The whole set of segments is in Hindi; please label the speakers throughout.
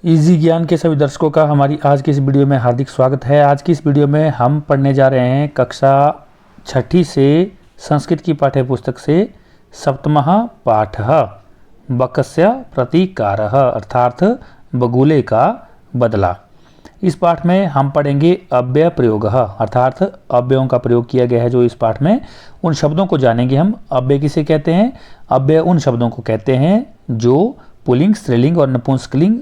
Speaker 1: इजी ज्ञान के सभी दर्शकों का हमारी आज की इस वीडियो में हार्दिक स्वागत है। आज की इस वीडियो में हम पढ़ने जा रहे हैं कक्षा छठी से संस्कृत की पाठ्य पुस्तक से सप्तमः पाठः बकस्य प्रतीकारः अर्थात बगुले का बदला। इस पाठ में हम पढ़ेंगे अव्यय प्रयोगः अर्थात अव्ययों का प्रयोग किया गया है जो इस पाठ में, उन शब्दों को जानेंगे हम। अव्यय किसे कहते हैं? अव्यय उन शब्दों को कहते हैं जो पुल्लिंग, स्त्रीलिंग और नपुंसकलिंग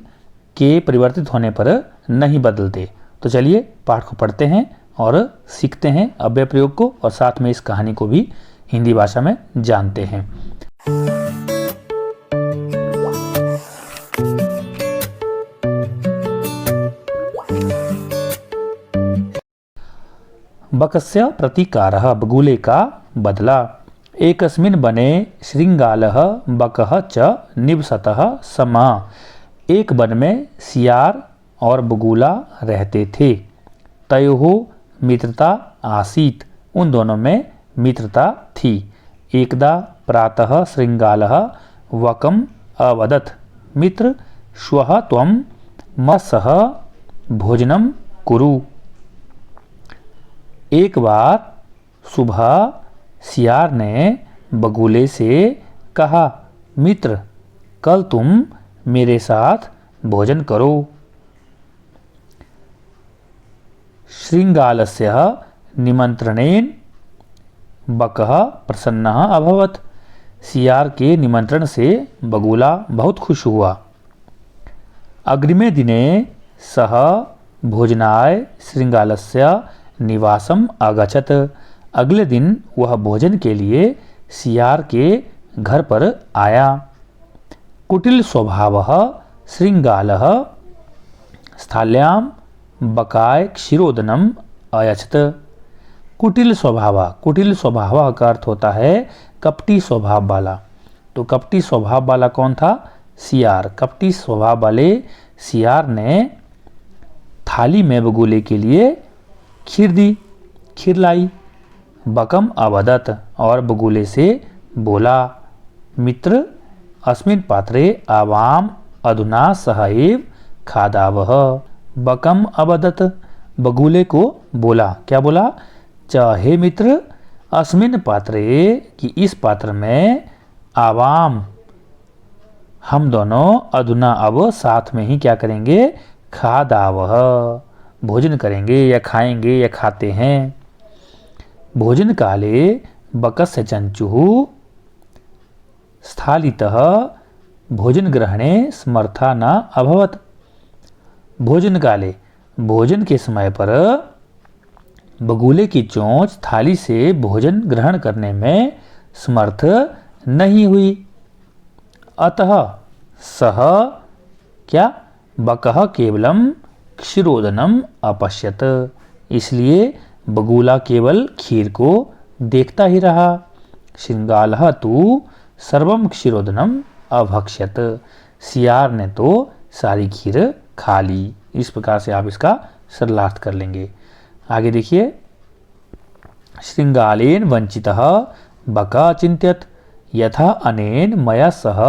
Speaker 1: के परिवर्तित होने पर नहीं बदलते। तो चलिए पाठ को पढ़ते हैं और सीखते हैं अव्यय प्रयोग को, और साथ में इस कहानी को भी हिंदी भाषा में जानते हैं। बकस्य प्रतीकारः बगुले का बदला। एकस्मिन् वने श्रृंगालः बकः च निवसतः स्म। एक वन में सियार और बगुला रहते थे। तयोः मित्रता आसीत्, उन दोनों में मित्रता थी। एकदा प्रातः श्रृंगालः वकम् अवदत्, मित्र श्वः त्वं मम सह भोजनं कुरु। एक बार सुबह सियार ने बगुले से कहा, मित्र कल तुम मेरे साथ भोजन करो। श्रृंगालस्य निमंत्रणेन बकः प्रसन्नः अभवत्। सियार के निमंत्रण से बगुला बहुत खुश हुआ। अग्रिमे दिने सः भोजनाय श्रृंगालस्य निवासम अगच्छत्। अगले दिन वह भोजन के लिए सियार के घर पर आया। कुटिल स्वभावः श्रृंगालः स्थाल्यां बकाय क्षीरोदनम अयच्छत्। कुटिल स्वभाव का अर्थ होता है कपटी स्वभाव वाला। तो कपटी स्वभाव वाला कौन था? सियार। कपटी स्वभाव वाले सियार ने थाली में बगुले के लिए खीर लाई। बकम अवदत्, और बगुले से बोला, मित्र अस्मिन् पात्रे आवाम अधुना सह एव खादावः। बकम अवदत्, बगुले को बोला, क्या बोला? चाहे मित्र अस्मिन् पात्रे, कि इस पात्र में आवाम हम दोनों अधुना अब साथ में ही क्या करेंगे? खादावः भोजन करेंगे या खाएंगे या खाते हैं। भोजन काले बकस्य चंचुः स्थालितः भोजन ग्रहणे समर्था न अभवत्। भोजन काले, भोजन के समय पर बगुले की चोंच थाली से भोजन ग्रहण करने में समर्थ नहीं हुई। अतः सह क्या? बकः केवलम क्षीरोदनम अपश्यत, इसलिए बगुला केवल खीर को देखता ही रहा। श्रृंगालः तु सर्वम क्षीरोदनम अभक्ष्यत, सियार ने तो सारी खीर खा ली। इस प्रकार से आप इसका सरलार्थ कर लेंगे। आगे देखिए, श्रृंगालेन वंचितः बकः चिंत्यत यथा अनेन मया सह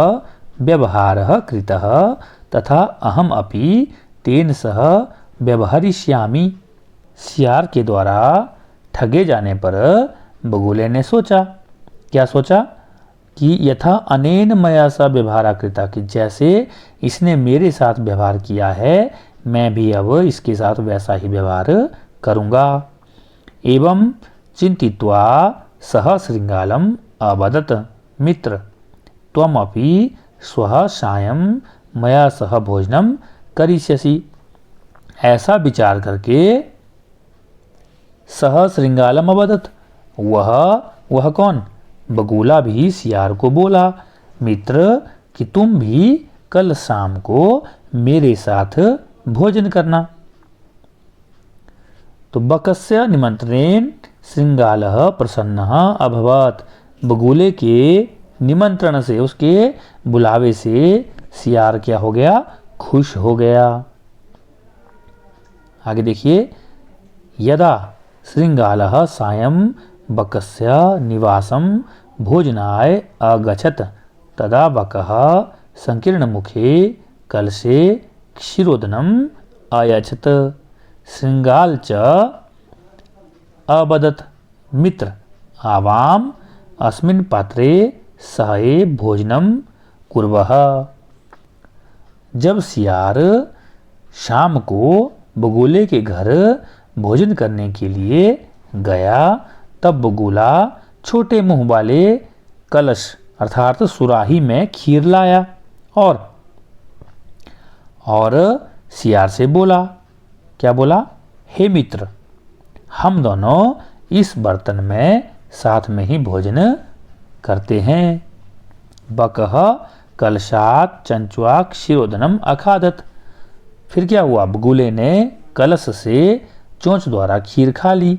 Speaker 1: व्यवहारः कृतः तथा अहम अपि तेन सह व्यवहरिष्यामि। सियार के द्वारा ठगे जाने पर बगुले ने सोचा, क्या सोचा? कि यथा अनेन मया सा व्यवहार कृता, कि जैसे इसने मेरे साथ व्यवहार किया है मैं भी अब इसके साथ वैसा ही व्यवहार करूँगा। एवं चिंतित्वा सह श्रृंगालम अवदत्, मित्र त्वमपि श्वः सायं मया सह भोजनम करिष्यसि। ऐसा विचार करके सह श्रृंगालम अवदत्, वह कौन? बगुला भी सियार को बोला, मित्र कि तुम भी कल शाम को मेरे साथ भोजन करना। तो बकस्य निमंत्रणेन श्रृंगालः प्रसन्नः अभवत्। बगुले के निमंत्रण से, उसके बुलावे से सियार क्या हो गया? खुश हो गया। आगे देखिए, यदा श्रृंगालः सायं बकस्य निवासं भोजनाय अगच्छत् तदा बकः संकीर्णमुखे कलशे क्षीरोदनम अयच्छत श्रृंगाल च अवदत् मित्र आवाम अस्मिन् पात्रे सहे भोजनम कुर्वः। जब सियार शाम को बगुले के घर भोजन करने के लिए गया तब बगुला छोटे मुंह वाले कलश अर्थात सुराही में खीर लाया और सियार से बोला, क्या बोला? हे मित्र, हम दोनों इस बर्तन में साथ में ही भोजन करते हैं। बकह कलशात चंचुआ क्षीरोदनम अखादत। फिर क्या हुआ? बगुले ने कलश से चोंच द्वारा खीर खा ली,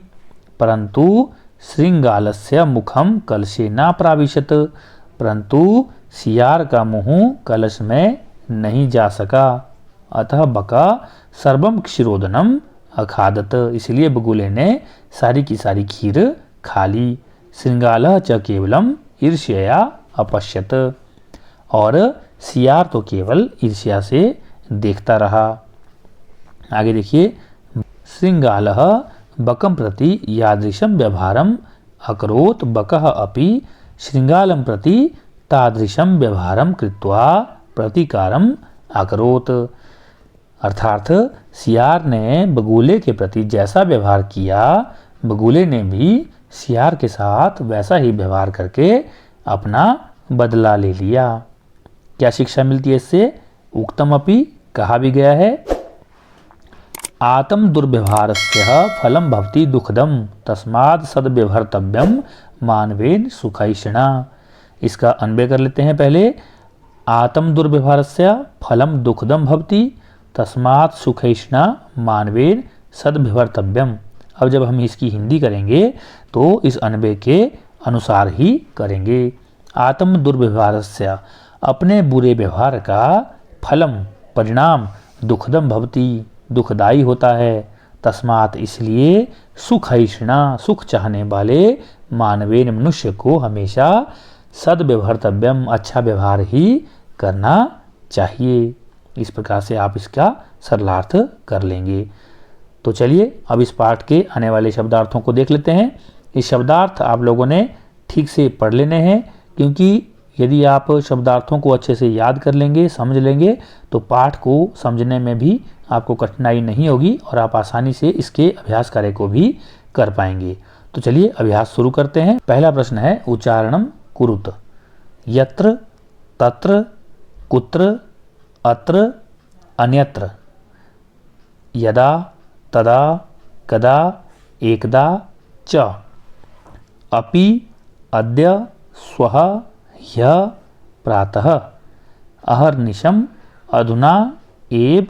Speaker 1: परंतु श्रृंगालस्य मुखम कलशे न प्राविशत, परंतु सियार का मुंह कलश में नहीं जा सका। अतः बका सर्वम क्षीरोदनम अखादत, इसलिए बगुले ने सारी की सारी खीर खा ली। श्रृंगालः च केवलम ईर्ष्यया अपश्यत, और सियार तो केवल ईर्ष्या से देखता रहा। आगे देखिए, श्रृंगालः बकं प्रति यादृशं व्यवहारम अकरोत् बकः अपि श्रृंगालं प्रति तादृशं व्यवहारम कृत्वा प्रतिकारम अकरोत्। अर्थात सियार ने बगुले के प्रति जैसा व्यवहार किया, बगुले ने भी सियार के साथ वैसा ही व्यवहार करके अपना बदला ले लिया। क्या शिक्षा मिलती है इससे? उक्तम अपि, कहा भी गया है, आत्म दुर्व्यवहारस्य फलम भवति दुखदम तस्माद् सद्व्यवहर्तव्यम मानवेन सुखैषिणा। इसका अन्वय कर लेते हैं पहले। आत्म दुर्व्यवहारस्य फलम दुखदम भवति तस्मात् सुखैषिणा मानवेन सद्व्यवहर्तव्यम। अब जब हम इसकी हिंदी करेंगे तो इस अन्वय के अनुसार ही करेंगे। आत्म दुर्व्यवहारस्य, अपने बुरे व्यवहार का, फलम परिणाम, दुखदम भवति दुखदाई होता है, तस्मात् इसलिए सुखैषिणा सुख चाहने वाले मानवेन मनुष्य को हमेशा सद्व्यवहर्तव्यम अच्छा व्यवहार ही करना चाहिए। इस प्रकार से आप इसका सरलार्थ कर लेंगे। तो चलिए अब इस पाठ के आने वाले शब्दार्थों को देख लेते हैं। इस शब्दार्थ आप लोगों ने ठीक से पढ़ लेने हैं, क्योंकि यदि आप शब्दार्थों को अच्छे से याद कर लेंगे, समझ लेंगे, तो पाठ को समझने में भी आपको कठिनाई नहीं होगी और आप आसानी से इसके अभ्यास कार्य को भी कर पाएंगे। तो चलिए अभ्यास शुरू करते हैं। पहला प्रश्न है उच्चारणम कुरुत। यत्र, तत्र, कुत्र, अत्र, अन्यत्र, यदा, तदा, कदा, एकदा, च, अपि, अद्य, स्वः, ह्यः, प्रातः, अहर्निशम, अधुना, एव,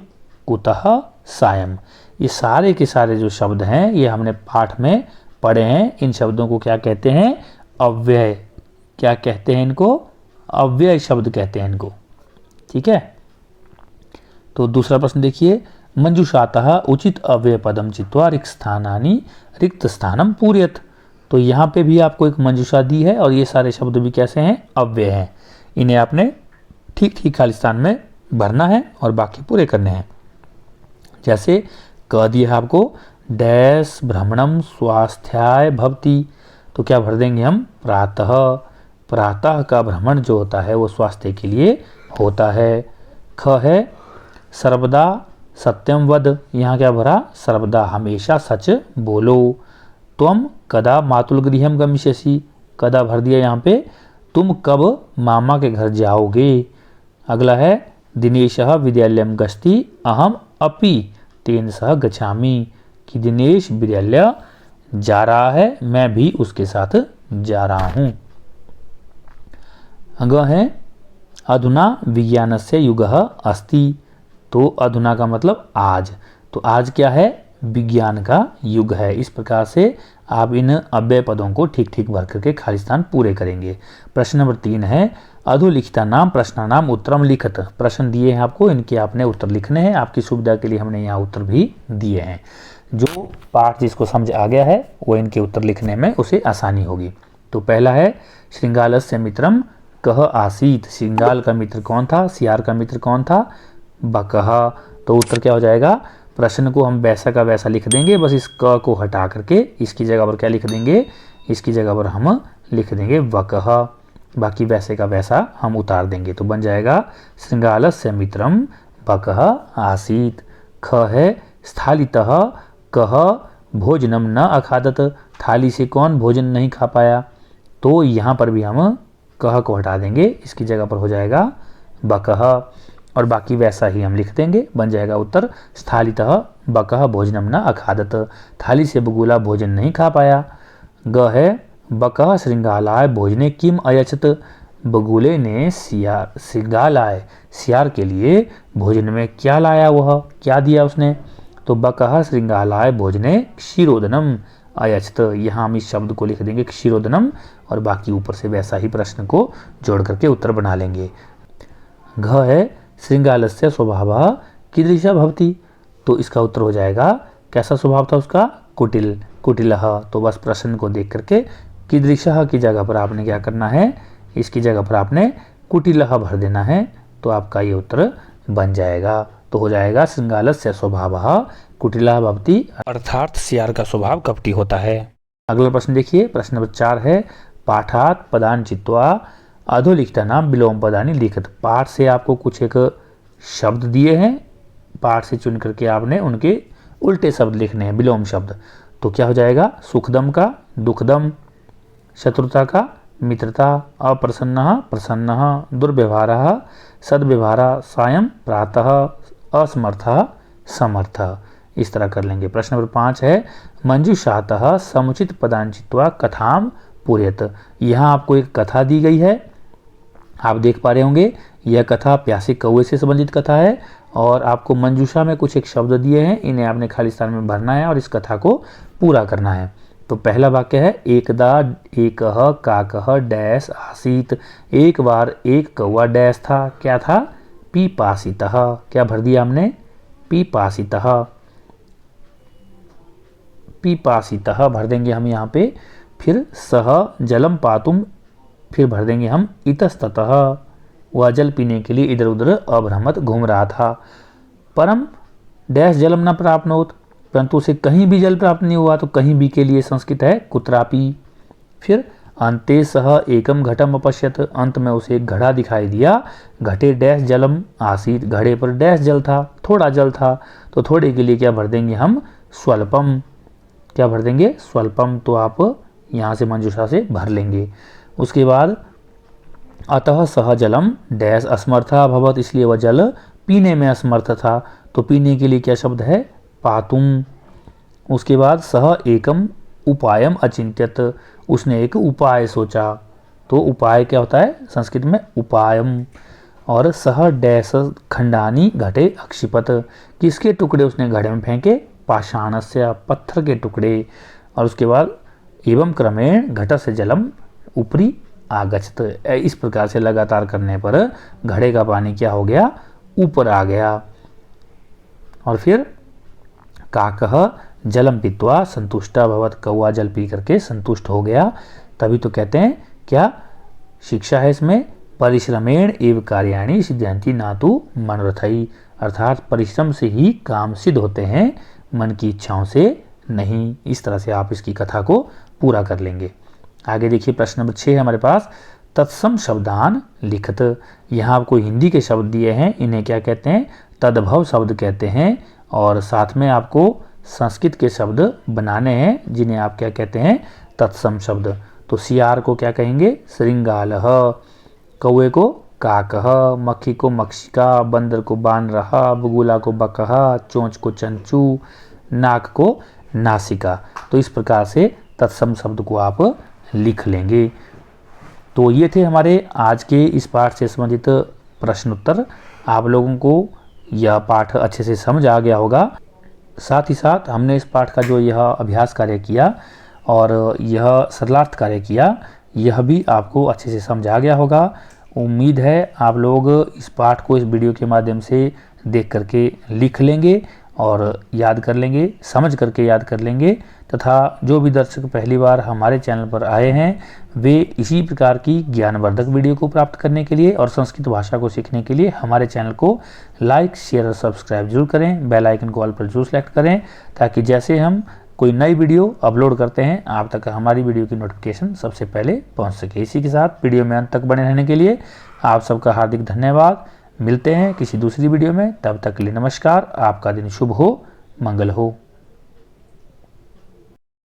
Speaker 1: कुतः, सायं। ये सारे के सारे जो शब्द हैं ये हमने पाठ में पढ़े हैं। इन शब्दों को क्या कहते हैं? अव्यय। क्या कहते हैं इनको? अव्यय शब्द कहते हैं इनको। ठीक है। तो दूसरा प्रश्न देखिए, मंजूषातः उचित अव्यय पदम चित्वा रिक्त स्थानानि रिक्त स्थानम पूरयत। तो यहाँ पे भी आपको एक मंजूषा दी है और ये सारे शब्द भी कैसे हैं? अव्यय हैं। इन्हें आपने ठीक ठीक खाली स्थान में भरना है और बाकी पूरे करने हैं। जैसे कह दिया है आपको, डैश भ्रमणम स्वास्थ्याय भवति, तो क्या भर देंगे हम? प्रातः। प्रातः का भ्रमण जो होता है वो स्वास्थ्य के लिए होता है। ख है सर्वदा सत्यम वद, यहाँ क्या भरा? सर्वदा हमेशा सच बोलो। त्वम कदा मातुल गृहम गमिष्यसि, कदा भर दिया यहाँ पे, तुम कब मामा के घर जाओगे। अगला है दिनेशः विद्यालयम गच्छति अहम अपि तेन सह गच्छामि, कि दिनेश विद्यालय जा रहा है, मैं भी उसके साथ जा रहा हूँ। अगला है अधुना विज्ञानस्य युगः अस्ति, तो अधुना का मतलब आज, तो आज क्या है? विज्ञान का युग है। इस प्रकार से आप इन अव्यय पदों को ठीक ठीक भर करके खाली स्थान पूरे करेंगे। प्रश्न नंबर 3 है अधोलिखिता नाम प्रश्नानाम उत्तरम लिखत। प्रश्न दिए हैं आपको, इनके आपने उत्तर लिखने हैं। आपकी सुविधा के लिए हमने यहाँ उत्तर भी दिए हैं। जो पाठ जिसको समझ आ गया है वो इनके उत्तर लिखने में उसे आसानी होगी। तो पहला है श्रृंगालस्य मित्रम कह आसीत। श्रृंगाल का मित्र कौन था? सियार का मित्र कौन था? बकह। तो उत्तर क्या हो जाएगा, प्रश्न को हम वैसा का वैसा लिख देंगे, बस इस क को हटा करके इसकी जगह पर क्या लिख देंगे, इसकी जगह पर हम लिख देंगे वकः, बाकी वैसे का वैसा हम उतार देंगे। तो बन जाएगा श्रृंगालस्य मित्रम वकः आसीत्। ख है स्थालितः कः भोजनम न अखादत, थाली से कौन भोजन नहीं खा पाया, तो यहाँ पर भी हम कह को हटा देंगे, इसकी जगह पर हो जाएगा बकः, और बाकी वैसा ही हम लिख देंगे। बन जाएगा उत्तर स्थालितः बकः भोजनम न अखादत, थाली से बगुला भोजन नहीं खा पाया। ग है बकः श्रृंगालाय भोजने किम अयच्छत, बगुले ने श्रृंगालाय सियार के लिए भोजन में क्या लाया, वह क्या दिया उसने, तो बकः श्रृंगालाय भोजने क्षीरोदनम अयच्छत, यहाँ हम इस शब्द को लिख देंगे क्षीरोदनम, और बाकी ऊपर से वैसा ही प्रश्न को जोड़ करके उत्तर बना लेंगे। घ है श्रृंगालस्य स्वभावः कीदृशः भवति, तो इसका उत्तर हो जाएगा कैसा स्वभाव था उसका, कुटिल, कुटिलः। तो बस प्रश्न को देख करके कीदृशः की जगह पर आपने क्या करना है, इसकी जगह पर आपने कुटिलः भर देना है, तो आपका ये उत्तर बन जाएगा। तो हो जाएगा श्रृंगालस्य स्वभावः कुटिलः भवति, अर्थात सियार का स्वभाव कपटी होता है। अगला प्रश्न देखिए, प्रश्न नंबर 4 है पाठात् पदानि चित्वा अधोलिखितानां विलोम पदानि लिखत। पाठ से आपको कुछ एक शब्द दिए हैं, पाठ से चुन करके आपने उनके उल्टे शब्द लिखने हैं, विलोम शब्द। तो क्या हो जाएगा, सुखदम का दुखदम, शत्रुता का मित्रता, अप्रसन्नः प्रसन्नः, दुर्व्यवहारः सद्व्यवहारः, सायं प्रातः, असमर्थः समर्थः। इस तरह कर लेंगे। प्रश्न नंबर 5 है मंजूषातः समुचित पदानि चित्वा कथाम पूरयत। यहाँ आपको एक कथा दी गई है, आप देख पा रहे होंगे यह कथा प्यासे कौवे से संबंधित कथा है, और आपको मंजूषा में कुछ एक शब्द दिए हैं, इन्हें आपने खाली स्थान में भरना है और इस कथा को पूरा करना है। तो पहला वाक्य है एकदा एकः काकः डैश आसीत, एक बार एक कौवा डैश था, क्या था, पिपासितः, क्या भर दिया हमने, पिपासितः, पिपासितः भर देंगे हम यहाँ पे। फिर सह जलम पातुम, फिर भर देंगे हम इतस्ततः, वह जल पीने के लिए इधर उधर अभ्रमत घूम रहा था। परम डैश जलम न प्राप्नोत, परंतु उसे कहीं भी जल प्राप्त नहीं हुआ, तो कहीं भी के लिए संस्कृत है कुत्रापि। फिर अंते सह एकम घटम अपश्यत, अंत में उसे एक घड़ा दिखाई दिया, घटे डैश जलम आसीत, घड़े पर डैश जल था, थोड़ा जल था, तो थोड़े के लिए क्या भर देंगे हम, स्वल्पम, क्या भर देंगे, स्वल्पम। तो आप यहाँ से मंजूषा से भर लेंगे। उसके बाद अतः सह जलम डैश असमर्था भवत, इसलिए वह जल पीने में असमर्थ था, तो पीने के लिए क्या शब्द है, पातुम। उसके बाद सह एकम उपायम अचिंत्यत, उसने एक उपाय सोचा, तो उपाय क्या होता है संस्कृत में, उपायम। और सह डैश खंडानी घटे अक्षिपत, किसके टुकड़े उसने घड़े में फेंके, पाषाणस्य, पत्थर के टुकड़े। और उसके बाद एवं क्रमेण घटस्य जलम ऊपरी आगच्छत, इस प्रकार से लगातार करने पर घड़े का पानी क्या हो गया, ऊपर आ गया। और फिर काकः जलम पीत्वा संतुष्टा भवत, कौवा जल पी करके संतुष्ट हो गया। तभी तो कहते हैं क्या शिक्षा है इसमें, परिश्रमेण एव कार्याणि सिद्ध्यन्ति नातु मनोरथै, अर्थात परिश्रम से ही काम सिद्ध होते हैं, मन की इच्छाओं से नहीं। इस तरह से आप इसकी कथा को पूरा कर लेंगे। आगे देखिए प्रश्न नंबर 6 है हमारे पास, तत्सम शब्दान लिखत। यहाँ आपको हिंदी के शब्द दिए हैं, इन्हें क्या कहते हैं, तद्भव शब्द कहते हैं, और साथ में आपको संस्कृत के शब्द बनाने हैं, जिन्हें आप क्या कहते हैं, तत्सम शब्द। तो सियार को क्या कहेंगे, श्रृंगालः, कौवे को काकः, मक्खी को मक्षिका, बंदर को बानरः, बगुला को बकः, चोंच को चंचू, नाक को नासिका। तो इस प्रकार से तत्सम शब्द को आप लिख लेंगे। तो ये थे हमारे आज के इस पाठ से संबंधित प्रश्न उत्तर। आप लोगों को यह पाठ अच्छे से समझ आ गया होगा। साथ ही साथ हमने इस पाठ का जो यह अभ्यास कार्य किया और यह सरलार्थ कार्य किया, यह भी आपको अच्छे से समझ आ गया होगा। उम्मीद है आप लोग इस पाठ को इस वीडियो के माध्यम से देख करके लिख लेंगे और याद कर लेंगे, समझ करके याद कर लेंगे। तथा जो भी दर्शक पहली बार हमारे चैनल पर आए हैं वे इसी प्रकार की ज्ञानवर्धक वीडियो को प्राप्त करने के लिए और संस्कृत भाषा को सीखने के लिए हमारे चैनल को लाइक, शेयर और सब्सक्राइब जरूर करें। बेल आइकन को ऑल पर जरूर सेलेक्ट करें ताकि जैसे हम कोई नई वीडियो अपलोड करते हैं आप तक हमारी वीडियो की नोटिफिकेशन सबसे पहले पहुंच सके। इसी के साथ वीडियो में अंत तक बने रहने के लिए आप सबका हार्दिक धन्यवाद। मिलते हैं किसी दूसरी वीडियो में, तब तक के लिए नमस्कार। आपका दिन शुभ हो, मंगल हो।